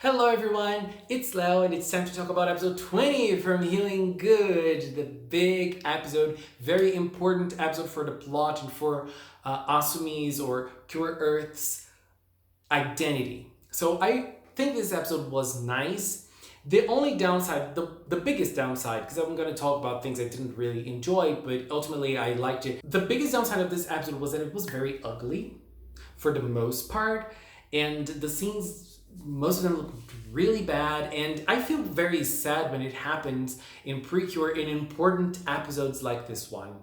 Hello everyone, it's Leo and it's time to talk about episode 20 from Healing Good, the big episode, very important episode for the plot and for Asumi's or Cure Earth's identity. So I think this episode was nice. The only downside, the biggest downside, because I'm going to talk about things I didn't really enjoy, but ultimately I liked it. The biggest downside of this episode was that it was very ugly for the most part, and the scenes, most of them look really bad, and I feel very sad when it happens in PreCure in important episodes like this one.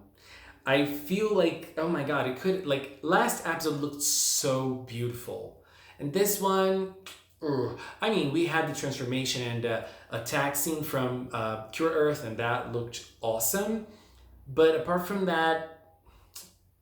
I feel like, oh my god, it could, like, last episode looked so beautiful. And this one, ugh. I mean, we had the transformation and attack scene from Cure Earth, and that looked awesome. But apart from that,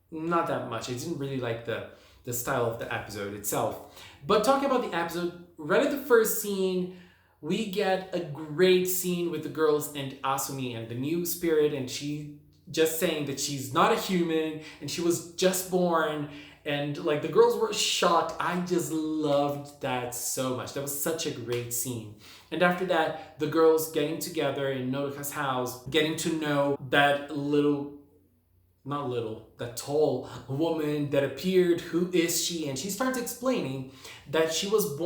not that much. I didn't really like the style of the episode itself. But talking about the episode, right at the first scene, we get a great scene with the girls and Asumi and the new spirit, and she just saying that she's not a human and she was just born. And like the girls were shocked. I just loved that so much. That was such a great scene. And after that, the girls getting together in Nodoka's house, getting to know that little, not little, that tall woman that appeared. Who is she? And she starts explaining that she was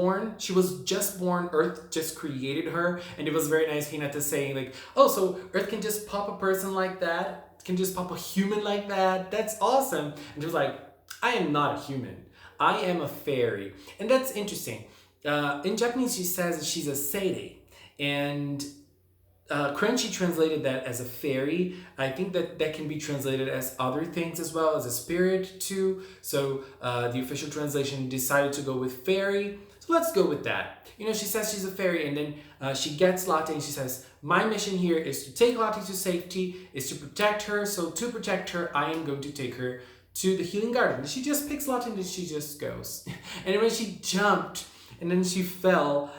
just born, Earth just created her. And it was very nice Hinata saying like, oh, so Earth can just pop a person like that, can just pop a human like that. That's awesome. And she was like, I am not a human, I am a fairy. And that's interesting. In Japanese she says she's a seirei, and Crunchy translated that as a fairy. I think that that can be translated as other things as well, as a spirit too. So the official translation decided to go with fairy. So let's go with that. You know, she says she's a fairy, and then she gets Latte and she says, my mission here is to take Latte to safety, is to protect her. So to protect her, I am going to take her to the healing garden. And she just picks Latte and then she just goes. And when she jumped and then she fell,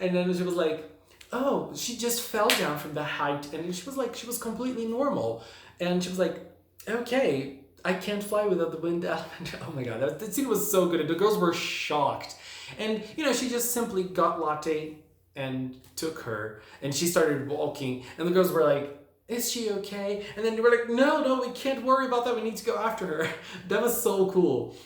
and then she was like, oh, she just fell down from the height, and she was like, she was completely normal. And she was like, okay, I can't fly without the wind element. Oh my god, that scene was so good, and the girls were shocked. And, you know, she just simply got Latte and took her, and she started walking, and the girls were like, is she okay? And then they were like, no, we can't worry about that, we need to go after her. That was so cool.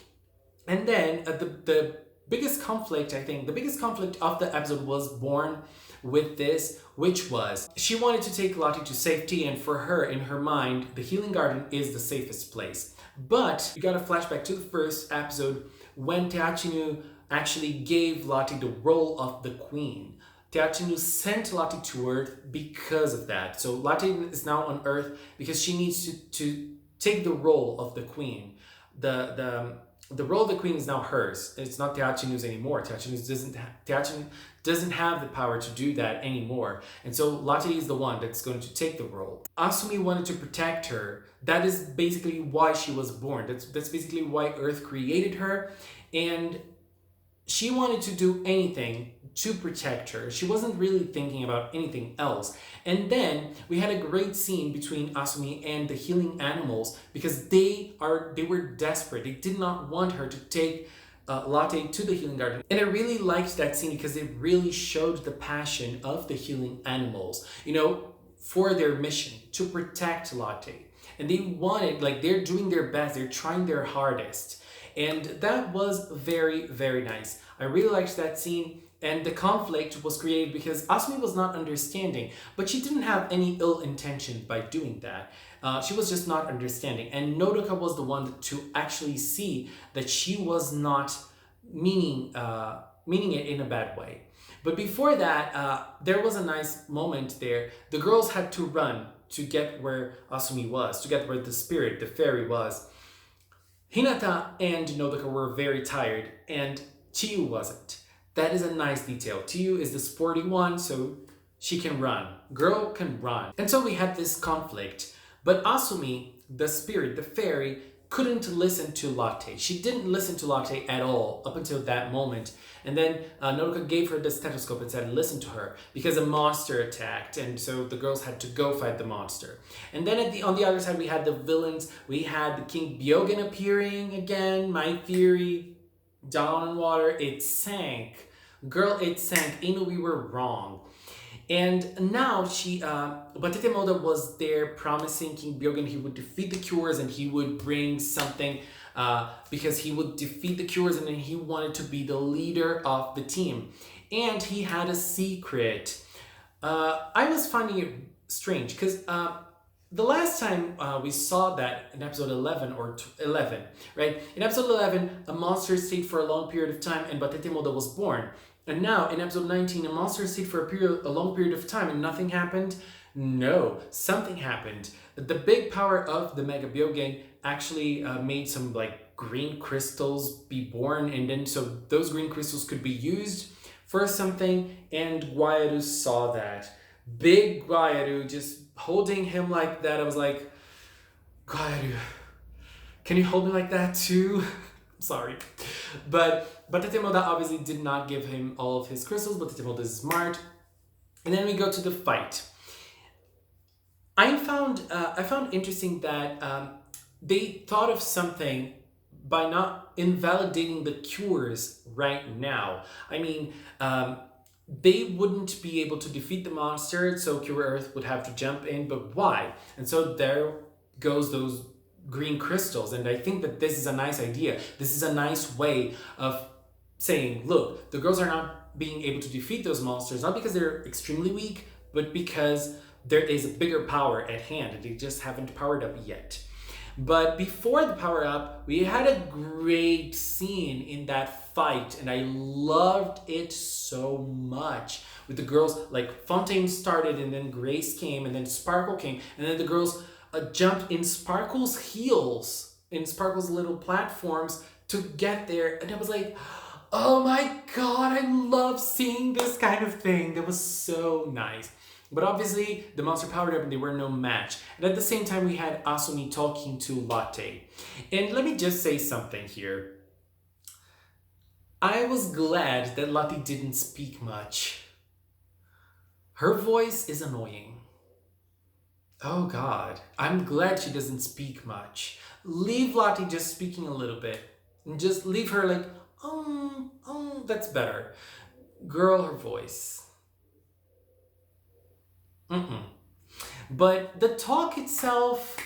And then the biggest conflict, I think, the biggest conflict of the episode was born with this, which was she wanted to take Lottie to safety, and for her, in her mind, the healing garden is the safest place. But you got a flashback to the first episode when Teachinu actually gave Lottie the role of the queen. Teachinu sent Lottie to Earth because of that. So Lottie is now on Earth because she needs to take the role of the queen. The role of the queen is now hers. It's not Teachinu's anymore. Teachinu doesn't have the power to do that anymore. And so Latte is the one that's going to take the role. Asumi wanted to protect her. That is basically why she was born. That's basically why Earth created her. And she wanted to do anything to protect her. She wasn't really thinking about anything else. And then we had a great scene between Asumi and the healing animals because they were desperate. They did not want her to take Latte to the healing garden. And I really liked that scene because it really showed the passion of the healing animals, you know, for their mission to protect Latte. And they wanted, like, they're doing their best, they're trying their hardest. And that was very, very nice. I really liked that scene. And the conflict was created because Asumi was not understanding, but she didn't have any ill intention by doing that. She was just not understanding. And Nodoka was the one to actually see that she was not meaning it in a bad way. But before that, there was a nice moment there. The girls had to run to get where Asumi was, to get where the spirit, the fairy was. Hinata and Nodoka were very tired, and Chiyu wasn't. That is a nice detail. Chiyu is the sporty one, so she can run. Girl can run. And so we had this conflict. But Asumi, the spirit, the fairy, couldn't listen to Latte. She didn't listen to Latte at all up until that moment. And then Nodoka gave her the stethoscope and said, listen to her, because a monster attacked. And so the girls had to go fight the monster. And then on the other side, we had the villains. We had the King Byogen appearing again. My theory, down in water, it sank Girl, it sank. Inu, we were wrong. And now Batete Moda was there promising King Byogen he would defeat the Cures and he would bring something because he would defeat the Cures and then he wanted to be the leader of the team. And he had a secret. I was finding it strange because the last time we saw that in episode 11 or 11, right? In episode 11, a monster stayed for a long period of time and Batete Moda was born. And now in episode 19, a monster stayed for a long period of time and nothing happened. No, something happened. The big power of the Mega Byogen actually made some like green crystals be born, and then so those green crystals could be used for something. And Guairu saw that. Big Guairu just holding him like that. I was like, Guairu, can you hold me like that too? Sorry. But Batete Moda obviously did not give him all of his crystals. Batete Moda is smart. And then we go to the fight. I found interesting that they thought of something by not invalidating the Cures right now. I mean, they wouldn't be able to defeat the monster, so Cure Earth would have to jump in, but why? And so there goes those green crystals, and I think that this is a nice idea. This is a nice way of saying, look, the girls are not being able to defeat those monsters, not because they're extremely weak, but because there is a bigger power at hand, and they just haven't powered up yet. But before the power up, we had a great scene in that fight, and I loved it so much. With the girls, like Fontaine started, and then Grace came, and then Sparkle came, and then the girls jumped in Sparkle's heels, in Sparkle's little platforms to get there, and I was like, oh my god, I love seeing this kind of thing. That was so nice. But obviously, the monster powered up and they were no match. And at the same time, we had Asumi talking to Latte. And let me just say something here. I was glad that Latte didn't speak much. Her voice is annoying. Oh god, I'm glad she doesn't speak much. Leave Latte just speaking a little bit. And just leave her like, that's better. Girl, her voice. But the talk itself,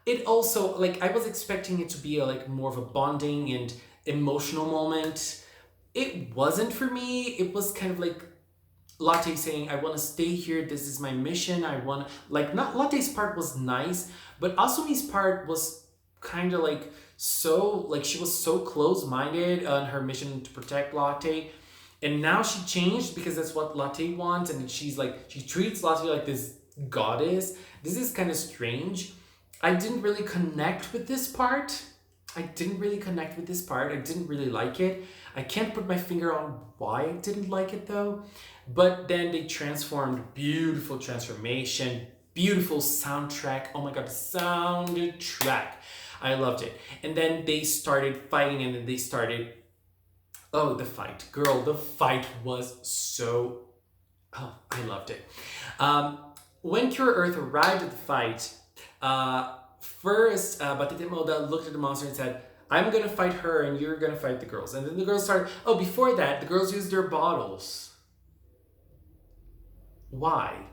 it also, like, I was expecting it to be more of a bonding and emotional moment. It wasn't for me. It was kind of like Latte saying, I want to stay here. This is my mission. I want to, not Latte's part was nice, but Asumi's part was kind of she was so close-minded on her mission to protect Latte. And now she changed because that's what Latte wants, and she treats Latte like this goddess. This is kind of strange. I didn't really connect with this part. I didn't really like it. I can't put my finger on why I didn't like it though. But then they transformed, beautiful transformation, beautiful soundtrack. Oh my god, the soundtrack. I loved it. And then they started fighting, and then they started... Oh, the fight. Girl, the fight was so... Oh, I loved it. When Cure Earth arrived at the fight, first, Batete Moda looked at the monster and said, I'm going to fight her and you're going to fight the girls. And then the girls started... Oh, before that, the girls used their bottles. Why?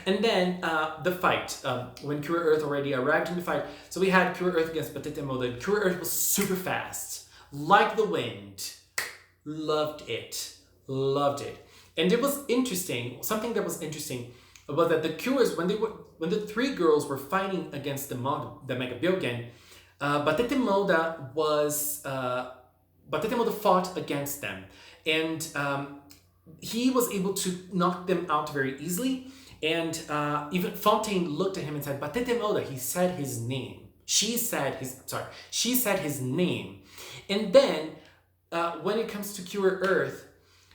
And then the fight, when Cure Earth already arrived in the fight. So we had Cure Earth against Batete Moda. Cure Earth was super fast. Like the wind. Loved it. And it was interesting. Something that was interesting was that the Cures, when the three girls were fighting against the Mega Byogen, Batete Moda fought against them, and he was able to knock them out very easily. And even Fontaine looked at him and said, Batete Moda. He said his name. She said his name. And then, when it comes to Cure Earth,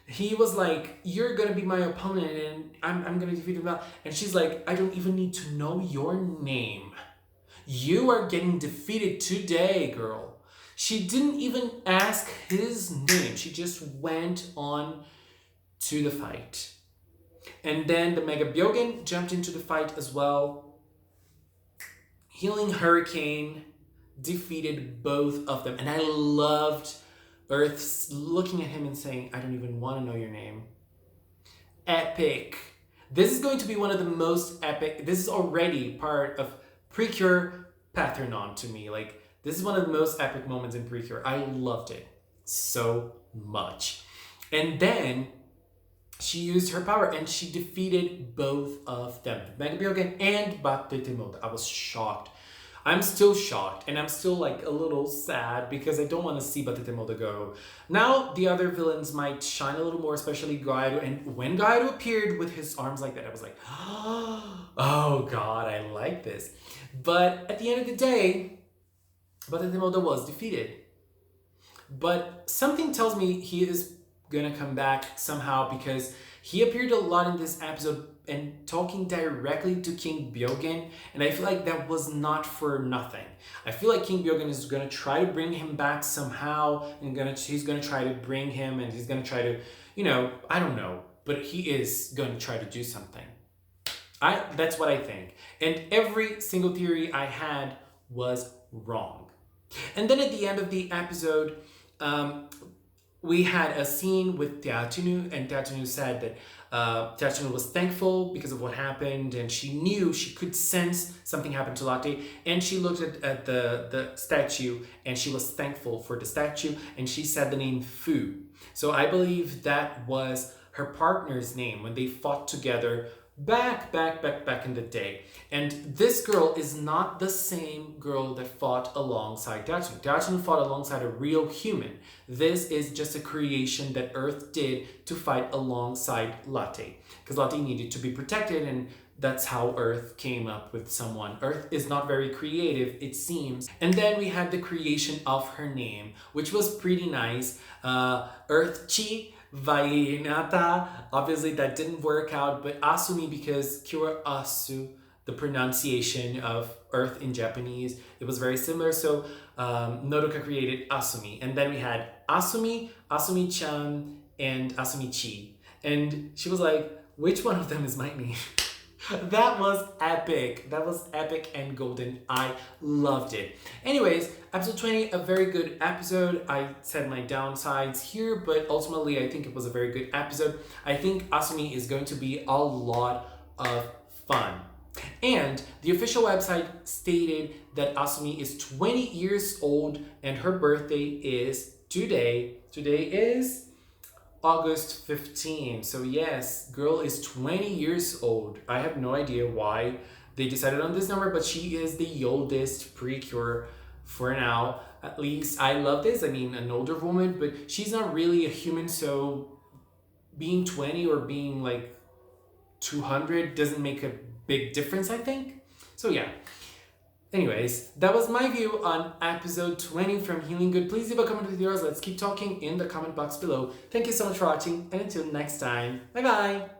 he was like, you're going to be my opponent and I'm going to defeat him. And she's like, I don't even need to know your name. You are getting defeated today, girl. She didn't even ask his name. She just went on to the fight. And then the Mega Byogen jumped into the fight as well. Healing Hurricane defeated both of them. And I loved Earth's looking at him and saying, I don't even want to know your name. Epic. This is going to be one of the most epic. This is already part of PreCure Pathronon to me. Like, this is one of the most epic moments in PreCure. I loved it so much. And then she used her power and she defeated both of them, Mega Byogen and Batetemoda. I was shocked. I'm still shocked and I'm still like a little sad because I don't want to see Batetemoda go. Now the other villains might shine a little more, especially Gaido. And when Gaido appeared with his arms like that, I was like, oh god, I like this. But at the end of the day, Batetemoda was defeated. But something tells me he is gonna come back somehow because he appeared a lot in this episode and talking directly to King Byogen, and I feel like that was not for nothing. I feel like King Byogen is gonna try to bring him back somehow, and he's gonna try to bring him, and he's gonna try to, I don't know, but he is going to try to do something. That's what I think. And every single theory I had was wrong. And then at the end of the episode, we had a scene with Teatunu, and Teatunu said that Teatunu was thankful because of what happened, and she knew, she could sense something happened to Latte, and she looked at the statue, and she was thankful for the statue, and she said the name Fu. So I believe that was her partner's name when they fought together back in the day. And this girl is not the same girl that fought alongside Teatunu. Teatunu fought alongside a real human. This is just a creation that Earth did to fight alongside Latte, because Latte needed to be protected, and that's how Earth came up with someone. Earth is not very creative, it seems. And then we had the creation of her name, which was pretty nice. Earth Chi Vainata. Obviously that didn't work out, but Asumi, because Kira Asu, the pronunciation of Earth in Japanese, it was very similar. So Nodoka created Asumi. And then we had Asumi, Asumi-chan, and Asumi-chi. And she was like, which one of them is my name? That was epic. That was epic and golden. I loved it. Anyways, episode 20, a very good episode. I said my downsides here, but ultimately I think it was a very good episode. I think Asumi is going to be a lot of fun. And the official website stated that Asumi is 20 years old and her birthday is today. Today is August 15. So yes, girl is 20 years old. I have no idea why they decided on this number, but she is the oldest PreCure for now. At least I love this. I mean, an older woman, but she's not really a human, so being 20 or being like 200 doesn't make a big difference, I think. So yeah. Anyways, that was my view on episode 20 from Healing Good. Please leave a comment with yours. Let's keep talking in the comment box below. Thank you so much for watching, and until next time, bye bye!